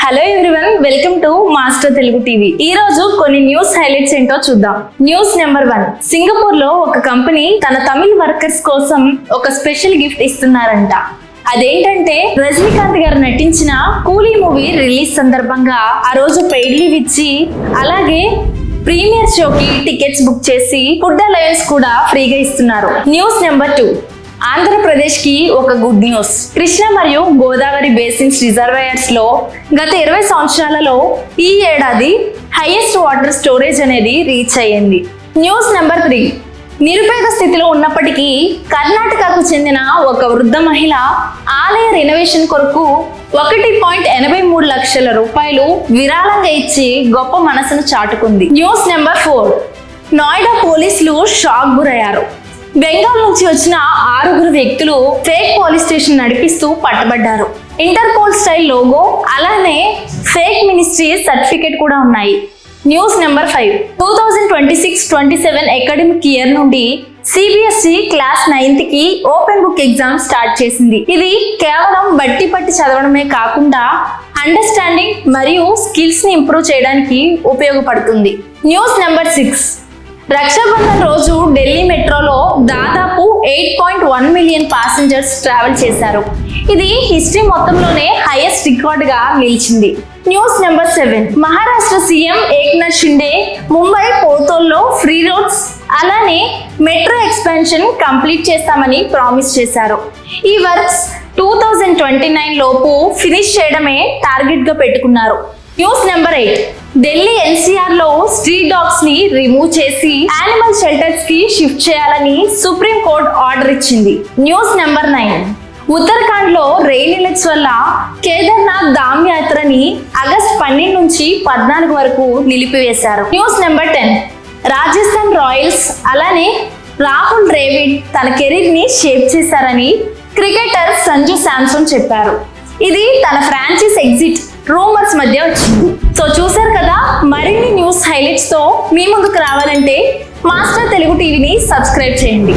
Hello everyone, welcome to master Telugu TV. ఈ రోజు కొన్ని న్యూస్ హైలైట్స్ ఏంటో చూద్దాం. న్యూస్ నెంబర్ 1, సింగపూర్ లో ఒక కంపెనీ తన తమిళ వర్కర్స్ కోసం ఒక స్పెషల్ గిఫ్ట్ ఇస్తున్నారంట. అదేంటంటే రజనీకాంత్ గారు నటించిన కూలీ మూవీ రిలీజ్ సందర్భంగా ఆ రోజు పెయిడ్ లీవ్ ఇచ్చి, అలాగే ప్రీమియర్ షోకి టికెట్స్ బుక్ చేసి ఫుడ్ అలయన్స్ కూడా ఫ్రీగా ఇస్తున్నారు. న్యూస్ నెంబర్ 2, ఆంధ్రప్రదేశ్ కి ఒక గుడ్ న్యూస్. కృష్ణ మరియు గోదావరి బేసిన్స్ రిజర్వాయర్స్ లో గత 20 సంవత్సరాలలో ఈ ఏడాది హైయెస్ట్ వాటర్ స్టోరేజ్ అనేది రీచ్ అయ్యింది. న్యూస్ నెంబర్ 3, నిరుపేద స్థితిలో ఉన్నప్పటికీ కర్ణాటకకు చెందిన ఒక వృద్ధ మహిళ ఆలయ రెనోవేషన్ కొరకు 1.83 లక్షల రూపాయలు విరాళంగా ఇచ్చి గొప్ప మనసును చాటుకుంది. న్యూస్ నెంబర్ 4, నోయిడా పోలీసులు షాక్ గురయ్యారు. బెంగాల్ నుంచి వచ్చిన 6 వ్యక్తులు ఫేక్ పోలీస్ స్టేషన్ నడిపిస్తూ పట్టబడ్డారు. ఇంటర్పోల్ స్టైల్ లోగో, అలానే ఫేక్ మినిస్ట్రీ సర్టిఫికేట్ కూడా ఉన్నాయి. న్యూస్ నెంబర్ 5, 2026-27 అకాడమిక్ ఇయర్ నుండి సిబిఎస్ఈ క్లాస్ 9th కి ఓపెన్ బుక్ ఎగ్జామ్ స్టార్ట్ చేసింది. ఇది కేవలం బట్టి పట్టి చదవడమే కాకుండా అండర్స్టాండింగ్ మరియు స్కిల్స్ ని ఇంప్రూవ్ చేయడానికి ఉపయోగపడుతుంది. న్యూస్ నెంబర్ 6, రక్షాబంధన్ రోజు ఢిల్లీ మెట్రోలో దాదాపు 8.1 మిలియన్ ప్యాసింజర్స్ ట్రావెల్ చేశారు. ఇది హిస్టరీ మొత్తంలోనే హైయెస్ట్ రికార్డుగా నిలిచింది. News number 7, Maharashtra CM Eknath Shinde Mumbai పోర్టోల్లో ఫ్రీ రోడ్స్ అలానే మెట్రో ఎక్స్పాన్షన్ కంప్లీట్ చేస్తామని ప్రామిస్ చేశారు. ఈ వర్క్స్ 2029 లోపు ఫినిష్ చేయడమే టార్గెట్ గా పెట్టుకున్నారు. న్యూస్ నెంబర్ 8, ఢిల్లీ ఎన్సీఆర్ లో స్ట్రీట్ డాగ్స్ ని రిమూవ్ చేసి యానిమల్ షెల్టర్స్ కి షిఫ్ట్ చేయాలని సుప్రీం కోర్టు ఆర్డర్ ఇచ్చింది. న్యూస్ నెంబర్ 9, ఉత్తరాఖండ్ లో రెయిన్ ఎలర్ట్స్ వల్ల కేదార్నాథ్ ధామ్ యాత్రని ఆగస్ట్ 12 నుంచి 14 వరకు నిలిపివేశారు. న్యూస్ నెంబర్ 10, రాజస్థాన్ రాయల్స్ అలానే రాహుల్ ద్రావిడ్ తన కెరీర్ ని షేప్ చేశారని క్రికెటర్ సంజు శాంసన్ చెప్పారు. ఇది తన ఫ్రాంచైజ్ ఎగ్జిట్ రూమర్స్ మధ్య వచ్చింది. సో చూసారు కదా, మరిన్ని న్యూస్ హైలైట్స్ తో మీ ముందుకు రావాలంటే మాస్టర్ తెలుగు టీవీని సబ్స్క్రైబ్ చేయండి.